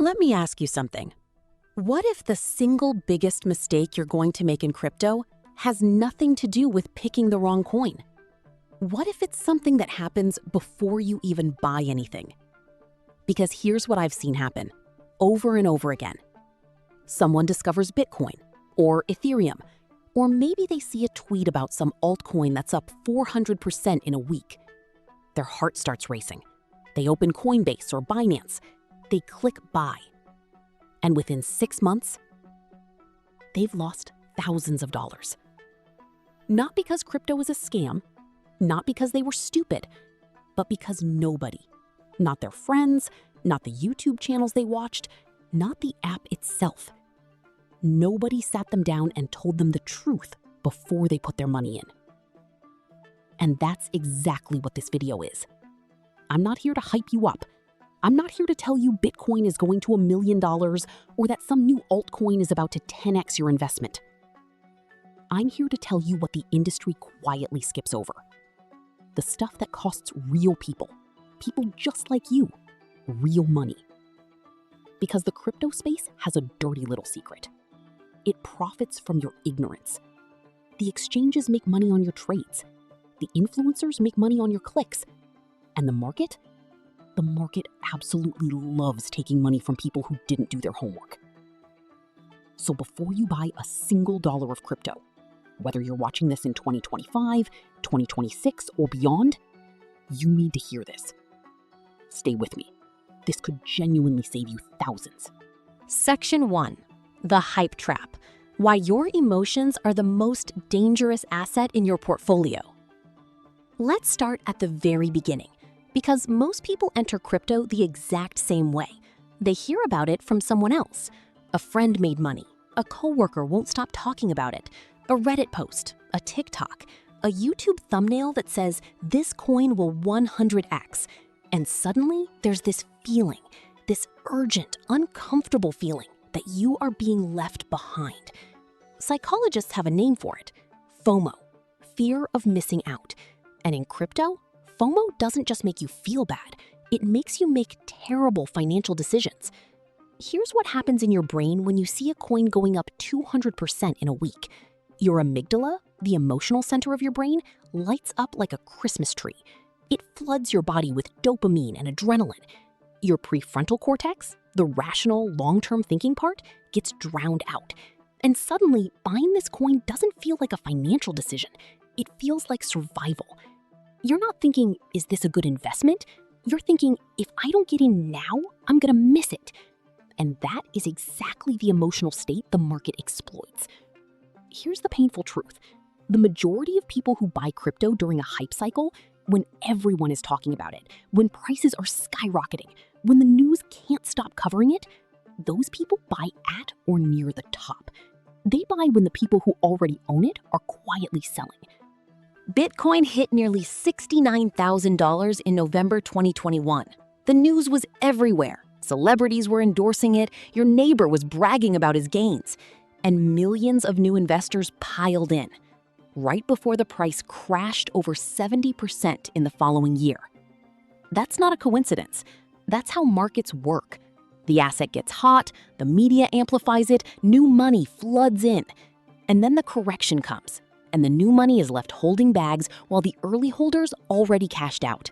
Let me ask you something. What if the single biggest mistake you're going to make in crypto has nothing to do with picking the wrong coin? What if it's something that happens before you even buy anything? Because here's what I've seen happen over and over again. Someone discovers Bitcoin or Ethereum, or maybe they see a tweet about some altcoin that's up 400% in a week. Their heart starts racing. They open Coinbase or Binance. They click buy. And within 6 months, they've lost thousands of dollars. Not because crypto is a scam, not because they were stupid, but because nobody, not their friends, not the YouTube channels they watched, not the app itself, nobody sat them down and told them the truth before they put their money in. And that's exactly what this video is. I'm not here to hype you up. I'm not here to tell you Bitcoin is going to $1 million or that some new altcoin is about to 10x your investment. I'm here to tell you what the industry quietly skips over. The stuff that costs real people just like you, real money. Because the crypto space has a dirty little secret. It profits from your ignorance. The exchanges make money on your trades. The influencers make money on your clicks. And the market absolutely loves taking money from people who didn't do their homework. So before you buy a single dollar of crypto, whether you're watching this in 2025, 2026, or beyond, you need to hear this. Stay with me. This could genuinely save you thousands. Section 1. The hype trap. Why your emotions are the most dangerous asset in your portfolio. Let's start at the very beginning, because most people enter crypto the exact same way. They hear about it from someone else. A friend made money. A coworker won't stop talking about it. A Reddit post, a TikTok, a YouTube thumbnail that says this coin will 100x. And suddenly there's this feeling, this urgent, uncomfortable feeling that you are being left behind. Psychologists have a name for it: FOMO, fear of missing out. And in crypto, FOMO doesn't just make you feel bad, it makes you make terrible financial decisions. Here's what happens in your brain when you see a coin going up 200% in a week. Your amygdala, the emotional center of your brain, lights up like a Christmas tree. It floods your body with dopamine and adrenaline. Your prefrontal cortex, the rational, long-term thinking part, gets drowned out. And suddenly, buying this coin doesn't feel like a financial decision. It feels like survival. You're not thinking, is this a good investment? You're thinking, if I don't get in now, I'm gonna miss it. And that is exactly the emotional state the market exploits. Here's the painful truth. The majority of people who buy crypto during a hype cycle, when everyone is talking about it, when prices are skyrocketing, when the news can't stop covering it, those people buy at or near the top. They buy when the people who already own it are quietly selling. Bitcoin hit nearly $69,000 in November 2021. The news was everywhere. Celebrities were endorsing it, your neighbor was bragging about his gains, and millions of new investors piled in, right before the price crashed over 70% in the following year. That's not a coincidence. That's how markets work. The asset gets hot, the media amplifies it, new money floods in, and then the correction comes, and the new money is left holding bags while the early holders already cashed out.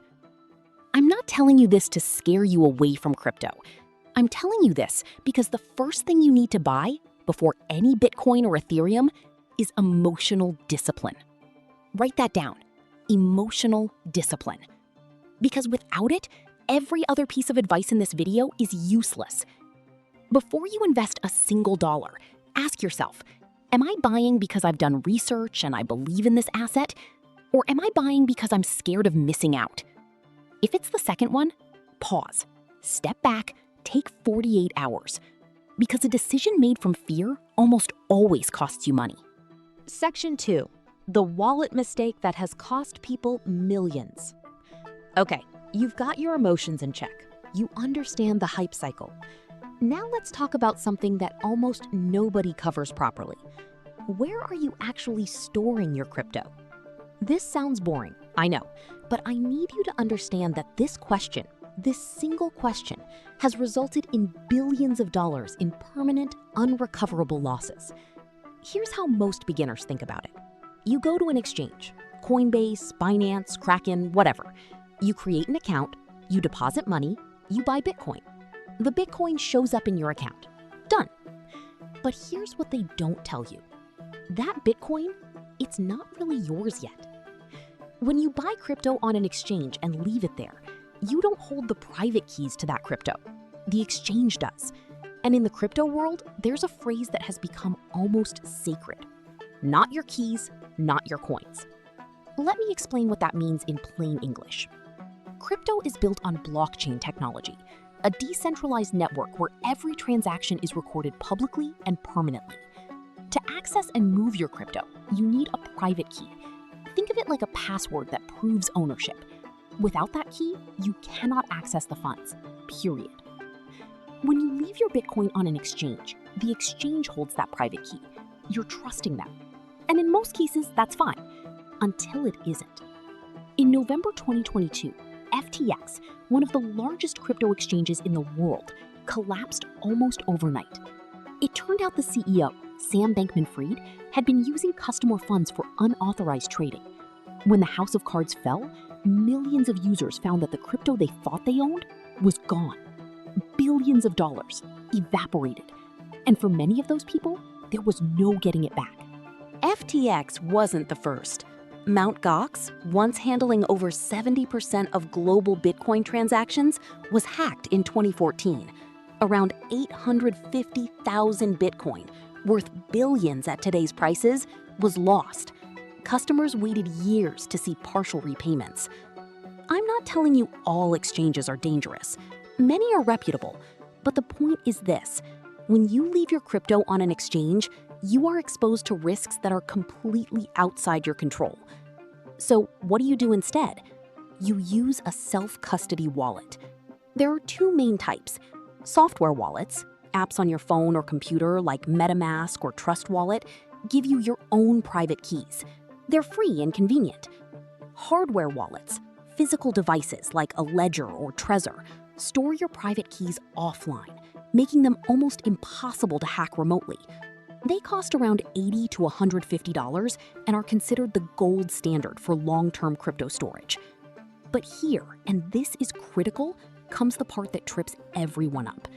I'm not telling you this to scare you away from crypto. I'm telling you this because the first thing you need to buy before any Bitcoin or Ethereum is emotional discipline. Write that down, emotional discipline. Because without it, every other piece of advice in this video is useless. Before you invest a single dollar, ask yourself, am I buying because I've done research and I believe in this asset? Or am I buying because I'm scared of missing out? If it's the second one, pause, step back, take 48 hours. Because a decision made from fear almost always costs you money. Section 2. The wallet mistake that has cost people millions. Okay, you've got your emotions in check. You understand the hype cycle. Now let's talk about something that almost nobody covers properly. Where are you actually storing your crypto? This sounds boring, I know, but I need you to understand that this question, This single question has resulted in billions of dollars in permanent, unrecoverable losses. Here's how most beginners think about it. You go to an exchange, Coinbase, Binance, Kraken, whatever. You create an account, you deposit money, you buy Bitcoin. The Bitcoin shows up in your account. Done. But here's what they don't tell you. That Bitcoin, it's not really yours yet. When you buy crypto on an exchange and leave it there, you don't hold the private keys to that crypto. The exchange does. And in the crypto world, there's a phrase that has become almost sacred. Not your keys, not your coins. Let me explain what that means in plain English. Crypto is built on blockchain technology, a decentralized network where every transaction is recorded publicly and permanently. To access and move your crypto, you need a private key. Think of it like a password that proves ownership. Without that key, you cannot access the funds, period. When you leave your Bitcoin on an exchange, the exchange holds that private key. You're trusting them. And in most cases, that's fine, until it isn't. In November 2022, FTX, one of the largest crypto exchanges in the world, collapsed almost overnight. It turned out the CEO, Sam Bankman-Fried, had been using customer funds for unauthorized trading. When the house of cards fell, millions of users found that the crypto they thought they owned was gone. Billions of dollars evaporated. And for many of those people, there was no getting it back. FTX wasn't the first. Mt. Gox, once handling over 70% of global Bitcoin transactions, was hacked in 2014. Around 850,000 Bitcoin, worth billions at today's prices, was lost. Customers waited years to see partial repayments. I'm not telling you all exchanges are dangerous. Many are reputable, but the point is this. When you leave your crypto on an exchange, you are exposed to risks that are completely outside your control. So what do you do instead? You use a self-custody wallet. There are two main types. Software wallets, apps on your phone or computer like MetaMask or Trust Wallet, give you your own private keys. They're free and convenient. Hardware wallets, physical devices like a Ledger or Trezor, store your private keys offline, making them almost impossible to hack remotely. They cost around $80 to $150 and are considered the gold standard for long-term crypto storage. But here, and this is critical, comes the part that trips everyone up.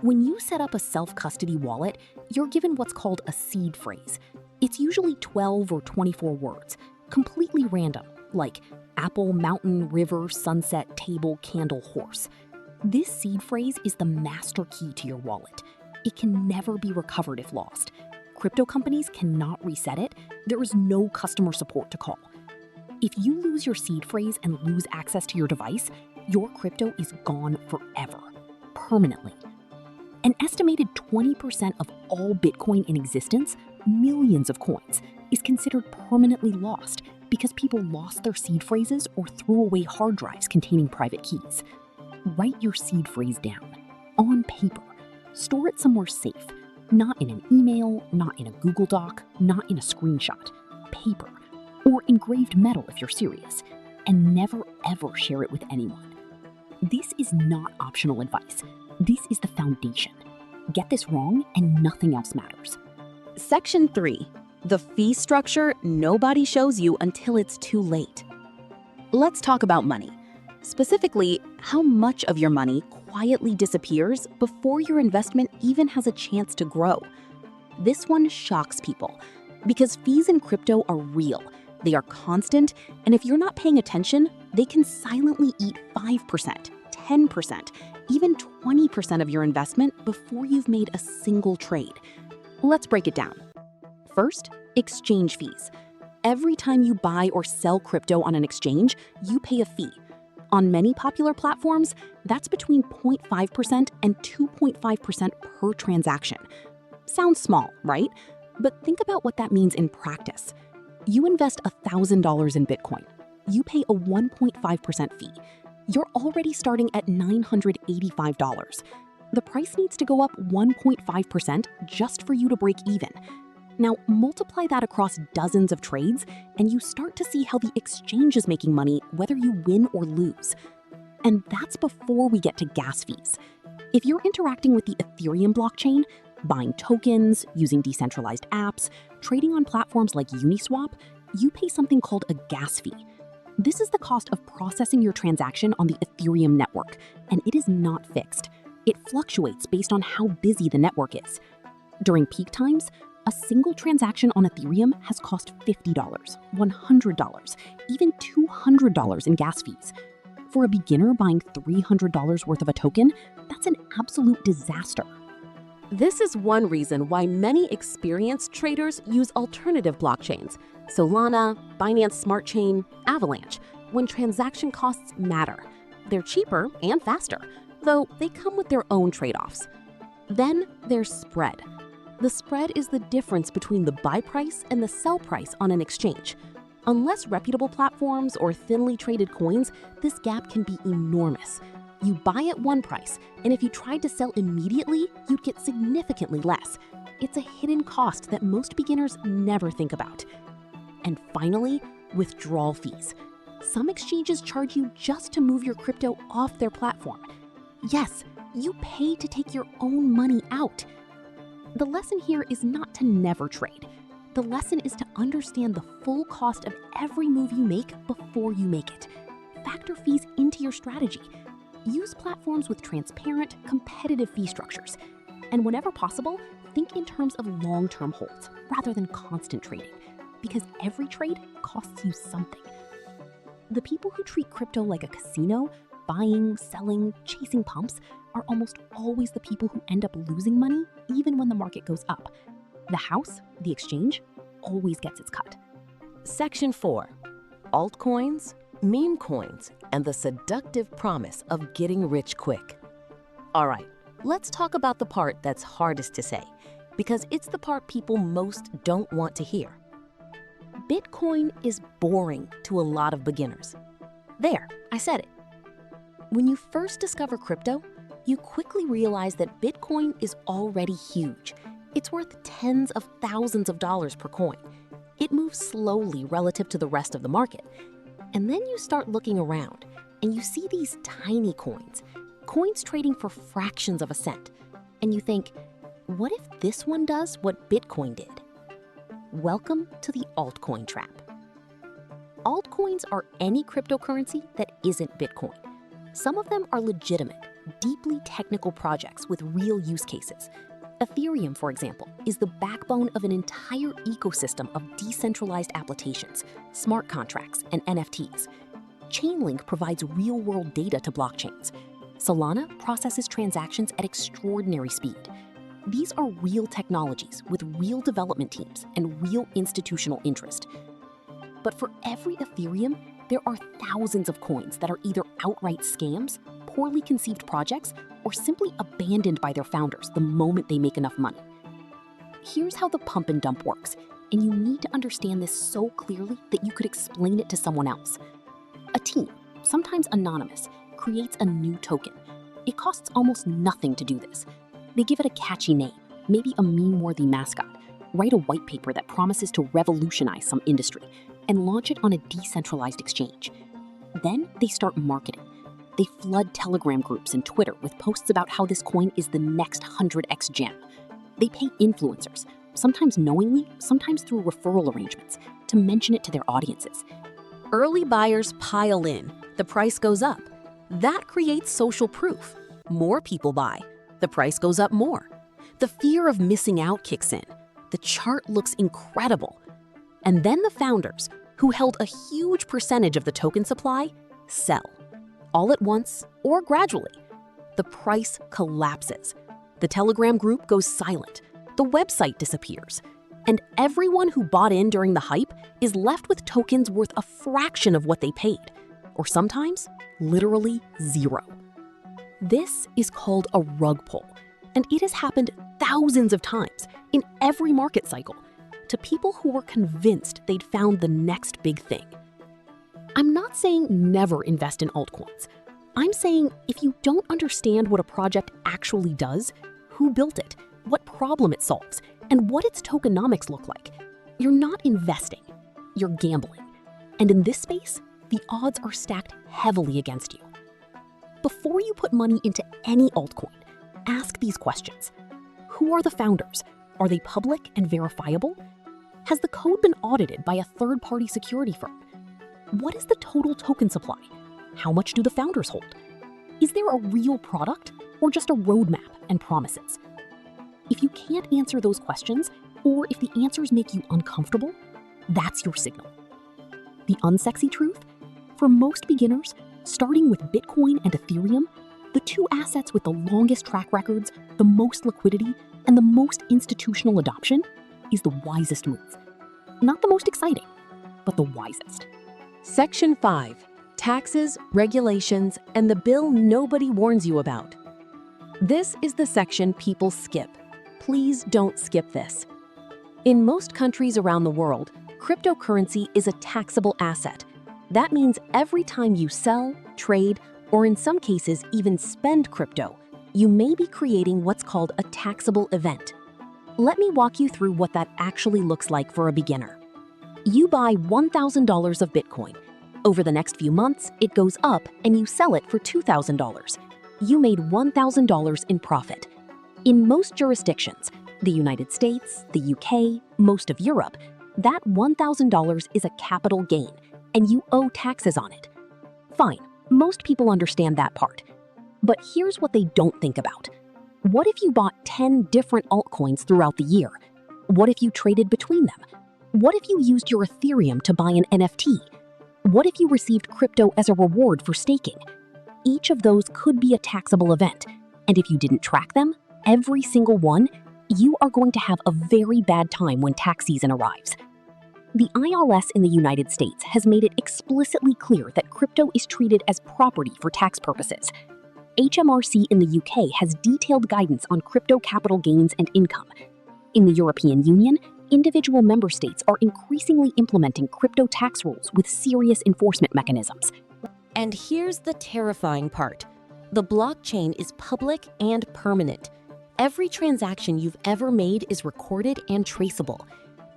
When you set up a self-custody wallet, you're given what's called a seed phrase. It's usually 12 or 24 words, completely random, like apple, mountain, river, sunset, table, candle, horse. This seed phrase is the master key to your wallet. It can never be recovered if lost. Crypto companies cannot reset it. There is no customer support to call. If you lose your seed phrase and lose access to your device, your crypto is gone forever, permanently. An estimated 20% of all Bitcoin in existence, millions of coins, is considered permanently lost because people lost their seed phrases or threw away hard drives containing private keys. Write your seed phrase down, on paper. Store it somewhere safe, not in an email, not in a Google Doc, not in a screenshot. Paper, or engraved metal if you're serious, and never ever share it with anyone. This is not optional advice. This is the foundation. Get this wrong and nothing else matters. Section 3. The fee structure nobody shows you until it's too late. Let's talk about money. Specifically, how much of your money quietly disappears before your investment even has a chance to grow. This one shocks people because fees in crypto are real. They are constant, and if you're not paying attention, they can silently eat 5%, 10%, even 20% of your investment before you've made a single trade. Let's break it down. First, exchange fees. Every time you buy or sell crypto on an exchange, you pay a fee. On many popular platforms, that's between 0.5% and 2.5% per transaction. Sounds small, right? But think about what that means in practice. You invest $1,000 in Bitcoin. You pay a 1.5% fee. You're already starting at $985. The price needs to go up 1.5% just for you to break even. Now, multiply that across dozens of trades, and you start to see how the exchange is making money whether you win or lose. And that's before we get to gas fees. If you're interacting with the Ethereum blockchain, buying tokens, using decentralized apps, trading on platforms like Uniswap, you pay something called a gas fee. This is the cost of processing your transaction on the Ethereum network, and it is not fixed. It fluctuates based on how busy the network is. During peak times, a single transaction on Ethereum has cost $50, $100, even $200 in gas fees. For a beginner buying $300 worth of a token, that's an absolute disaster. This is one reason why many experienced traders use alternative blockchains, Solana, Binance Smart Chain, Avalanche, when transaction costs matter. They're cheaper and faster, though they come with their own trade-offs. Then there's spread. The spread is the difference between the buy price and the sell price on an exchange. On less reputable platforms or thinly traded coins, this gap can be enormous. You buy at one price, and if you tried to sell immediately, you'd get significantly less. It's a hidden cost that most beginners never think about. And finally, withdrawal fees. Some exchanges charge you just to move your crypto off their platform. Yes, you pay to take your own money out. The lesson here is not to never trade. The lesson is to understand the full cost of every move you make before you make it. Factor fees into your strategy. Use platforms with transparent, competitive fee structures. And whenever possible, think in terms of long-term holds rather than constant trading, because every trade costs you something. The people who treat crypto like a casino, buying, selling, chasing pumps, are almost always the people who end up losing money even when the market goes up. The house, the exchange, always gets its cut. Section 4. Altcoins, meme coins, and the seductive promise of getting rich quick. All right, let's talk about the part that's hardest to say, because it's the part people most don't want to hear. Bitcoin is boring to a lot of beginners. There, I said it. When you first discover crypto, you quickly realize that Bitcoin is already huge. It's worth tens of thousands of dollars per coin. It moves slowly relative to the rest of the market. And then you start looking around, and you see these tiny coins trading for fractions of a cent. And you think, what if this one does what Bitcoin did? Welcome to the altcoin trap. Altcoins are any cryptocurrency that isn't Bitcoin. Some of them are legitimate, deeply technical projects with real use cases. Ethereum, for example, is the backbone of an entire ecosystem of decentralized applications, smart contracts, and NFTs. Chainlink provides real-world data to blockchains. Solana processes transactions at extraordinary speed. These are real technologies with real development teams and real institutional interest. But for every Ethereum, there are thousands of coins that are either outright scams, poorly conceived projects, or simply abandoned by their founders the moment they make enough money. Here's how the pump and dump works, and you need to understand this so clearly that you could explain it to someone else. A team, sometimes anonymous, creates a new token. It costs almost nothing to do this. They give it a catchy name, maybe a meme-worthy mascot, write a white paper that promises to revolutionize some industry, and launch it on a decentralized exchange. Then they start marketing. They flood Telegram groups and Twitter with posts about how this coin is the next 100x gem. They pay influencers, sometimes knowingly, sometimes through referral arrangements, to mention it to their audiences. Early buyers pile in, the price goes up. That creates social proof. More people buy, the price goes up more. The fear of missing out kicks in. The chart looks incredible. And then the founders, who held a huge percentage of the token supply, sell. All at once or gradually. The price collapses. The Telegram group goes silent. The website disappears. And everyone who bought in during the hype is left with tokens worth a fraction of what they paid, or sometimes literally zero. This is called a rug pull, and it has happened thousands of times in every market cycle to people who were convinced they'd found the next big thing. I'm not saying never invest in altcoins. I'm saying if you don't understand what a project actually does, who built it, what problem it solves, and what its tokenomics look like, you're not investing, you're gambling. And in this space, the odds are stacked heavily against you. Before you put money into any altcoin, ask these questions. Who are the founders? Are they public and verifiable? Has the code been audited by a third-party security firm? What is the total token supply? How much do the founders hold? Is there a real product or just a roadmap and promises? If you can't answer those questions, or if the answers make you uncomfortable, that's your signal. The unsexy truth? For most beginners, starting with Bitcoin and Ethereum, the two assets with the longest track records, the most liquidity, and the most institutional adoption, is the wisest move. Not the most exciting, but the wisest. Section 5. Taxes, regulations, and the bill nobody warns you about. This is the section people skip. Please don't skip this. In most countries around the world, cryptocurrency is a taxable asset. That means every time you sell, trade, or in some cases even spend crypto, you may be creating what's called a taxable event. Let me walk you through what that actually looks like for a beginner. You buy $1,000 of Bitcoin. Over the next few months, it goes up and you sell it for $2,000. You made $1,000 in profit. In most jurisdictions, the United States, the UK, most of Europe, that $1,000 is a capital gain, and you owe taxes on it. Fine, most people understand that part. But here's what they don't think about. What if you bought 10 different altcoins throughout the year? What if you traded between them? What if you used your Ethereum to buy an NFT? What if you received crypto as a reward for staking? Each of those could be a taxable event, and if you didn't track them, every single one, you are going to have a very bad time when tax season arrives. The IRS in the United States has made it explicitly clear that crypto is treated as property for tax purposes. HMRC in the UK has detailed guidance on crypto capital gains and income. In the European Union, individual member states are increasingly implementing crypto tax rules with serious enforcement mechanisms. And here's the terrifying part. The blockchain is public and permanent. Every transaction you've ever made is recorded and traceable.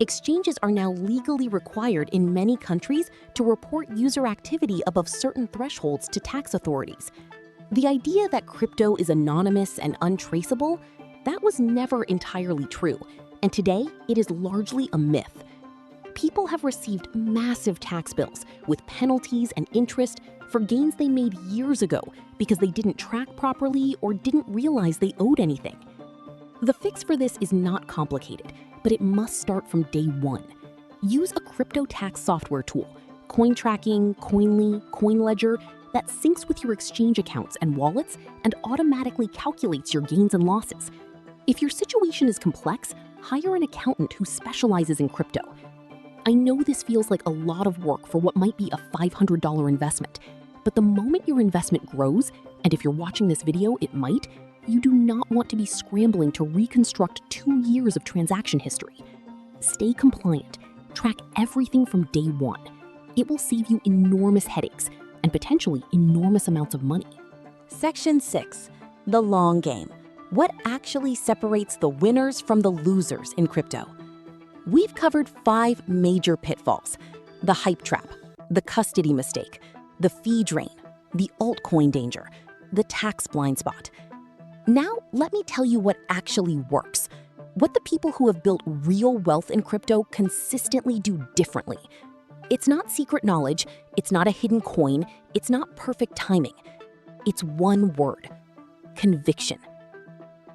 Exchanges are now legally required in many countries to report user activity above certain thresholds to tax authorities. The idea that crypto is anonymous and untraceable, that was never entirely true, and today it is largely a myth. People have received massive tax bills with penalties and interest for gains they made years ago because they didn't track properly or didn't realize they owed anything. The fix for this is not complicated, but it must start from day one. Use a crypto tax software tool, coin tracking, Coinly, CoinLedger, that syncs with your exchange accounts and wallets and automatically calculates your gains and losses. If your situation is complex, hire an accountant who specializes in crypto. I know this feels like a lot of work for what might be a $500 investment, but the moment your investment grows, and if you're watching this video, it might, you do not want to be scrambling to reconstruct 2 years of transaction history. Stay compliant. Track everything from day one. It will save you enormous headaches and potentially enormous amounts of money. Section 6. The long game. What actually separates the winners from the losers in crypto? We've covered 5 major pitfalls: the hype trap, the custody mistake, the fee drain, the altcoin danger, the tax blind spot. Now, let me tell you what actually works, what the people who have built real wealth in crypto consistently do differently. It's not secret knowledge, it's not a hidden coin, it's not perfect timing. It's one word: conviction.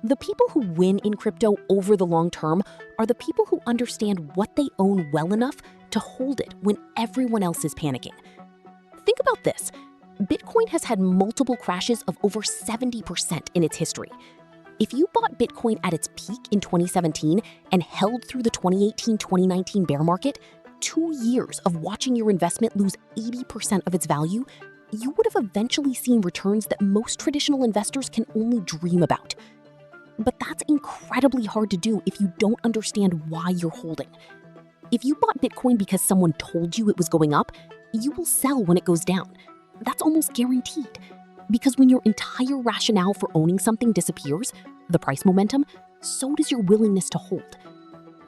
The people who win in crypto over the long term are the people who understand what they own well enough to hold it when everyone else is panicking. Think about this. Bitcoin has had multiple crashes of over 70% in its history. If you bought Bitcoin at its peak in 2017 and held through the 2018-2019 bear market, 2 years of watching your investment lose 80% of its value, you would have eventually seen returns that most traditional investors can only dream about. But that's incredibly hard to do if you don't understand why you're holding. If you bought Bitcoin because someone told you it was going up, you will sell when it goes down. That's almost guaranteed. Because when your entire rationale for owning something disappears, the price momentum, so does your willingness to hold.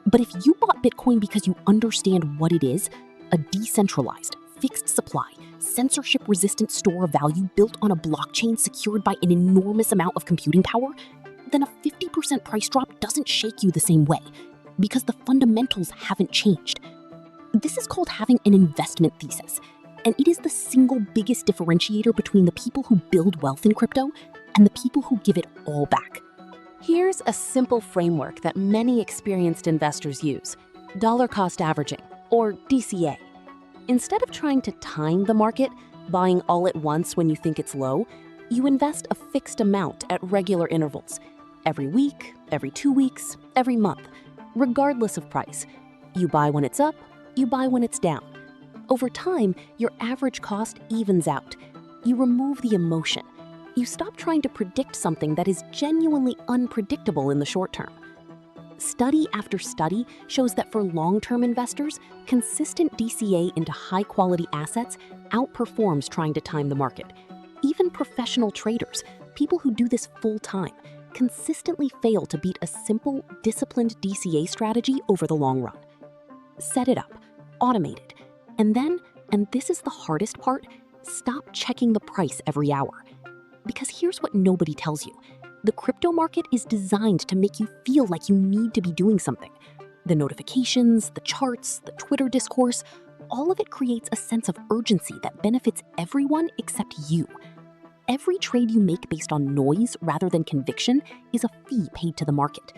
But if you bought Bitcoin because you understand what it is, a decentralized, fixed supply, censorship-resistant store of value built on a blockchain secured by an enormous amount of computing power, then a 50% price drop doesn't shake you the same way, because the fundamentals haven't changed. This is called having an investment thesis, and it is the single biggest differentiator between the people who build wealth in crypto and the people who give it all back. Here's a simple framework that many experienced investors use: dollar cost averaging, or DCA. Instead of trying to time the market, buying all at once when you think it's low, you invest a fixed amount at regular intervals. Every week, every 2 weeks, every month, regardless of price. You buy when it's up, you buy when it's down. Over time, your average cost evens out. You remove the emotion. You stop trying to predict something that is genuinely unpredictable in the short term. Study after study shows that for long-term investors, consistent DCA into high-quality assets outperforms trying to time the market. Even professional traders, people who do this full-time, consistently fail to beat a simple, disciplined DCA strategy over the long run. Set it up, automate it, and then, and this is the hardest part, stop checking the price every hour. Because here's what nobody tells you. The crypto market is designed to make you feel like you need to be doing something. The notifications, the charts, the Twitter discourse, all of it creates a sense of urgency that benefits everyone except you. Every trade you make based on noise rather than conviction is a fee paid to the market.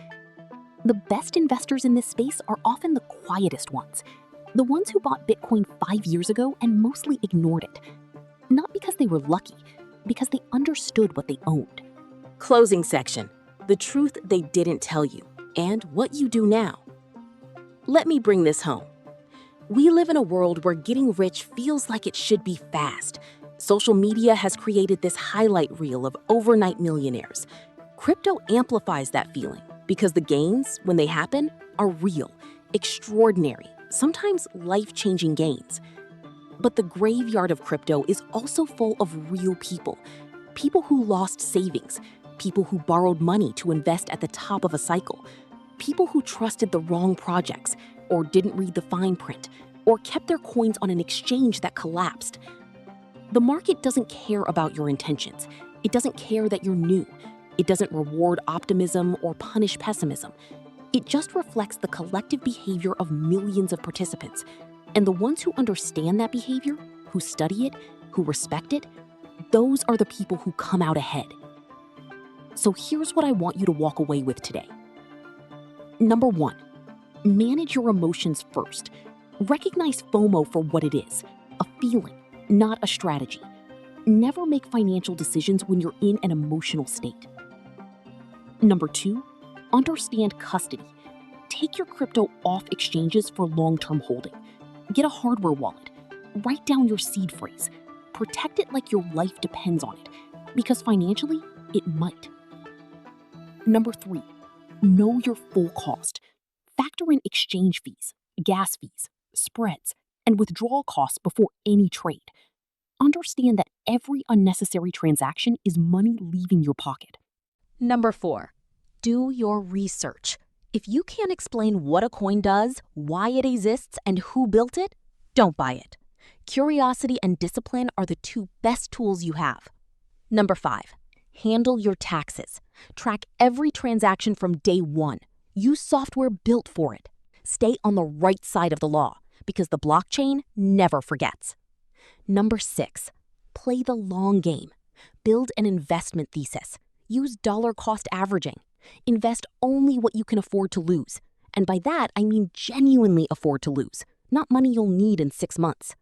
The best investors in this space are often the quietest ones, the ones who bought Bitcoin 5 years ago and mostly ignored it. Not because they were lucky, because they understood what they owned. Closing section: the truth they didn't tell you, and what you do now. Let me bring this home. We live in a world where getting rich feels like it should be fast. Social media has created this highlight reel of overnight millionaires. Crypto amplifies that feeling because the gains, when they happen, are real, extraordinary, sometimes life-changing gains. But the graveyard of crypto is also full of real people. People who lost savings, people who borrowed money to invest at the top of a cycle, people who trusted the wrong projects, or didn't read the fine print, or kept their coins on an exchange that collapsed. The market doesn't care about your intentions. It doesn't care that you're new. It doesn't reward optimism or punish pessimism. It just reflects the collective behavior of millions of participants. And the ones who understand that behavior, who study it, who respect it, those are the people who come out ahead. So here's what I want you to walk away with today. Number 1, manage your emotions first. Recognize FOMO for what it is, a feeling, not a strategy. Never make financial decisions when you're in an emotional state. Number 2, understand custody. Take your crypto off exchanges for long-term holding. Get a hardware wallet. Write down your seed phrase. Protect it like your life depends on it, because financially, it might. Number 3, know your full cost. Factor in exchange fees, gas fees, spreads, and withdrawal costs before any trade. Understand that every unnecessary transaction is money leaving your pocket. Number 4, do your research. If you can't explain what a coin does, why it exists, and who built it, don't buy it. Curiosity and discipline are the 2 best tools you have. Number 5, handle your taxes. Track every transaction from day 1. Use software built for it. Stay on the right side of the law, because the blockchain never forgets. Number 6, play the long game. Build an investment thesis. Use dollar cost averaging. Invest only what you can afford to lose. And by that, I mean genuinely afford to lose, not money you'll need in 6 months.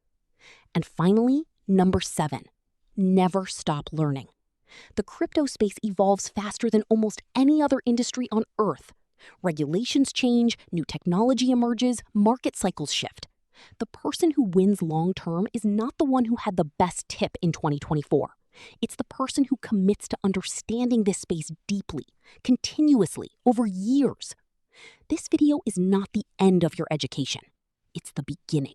And finally, number 7, never stop learning. The crypto space evolves faster than almost any other industry on Earth. Regulations change, new technology emerges, market cycles shift. The person who wins long-term is not the one who had the best tip in 2024. It's the person who commits to understanding this space deeply, continuously, over years. This video is not the end of your education. It's the beginning.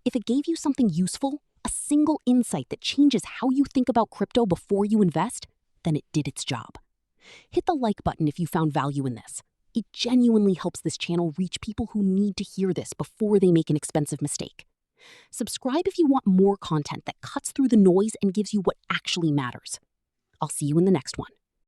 If it gave you something useful, a single insight that changes how you think about crypto before you invest, then it did its job. Hit the like button if you found value in this. It genuinely helps this channel reach people who need to hear this before they make an expensive mistake. Subscribe if you want more content that cuts through the noise and gives you what actually matters. I'll see you in the next one.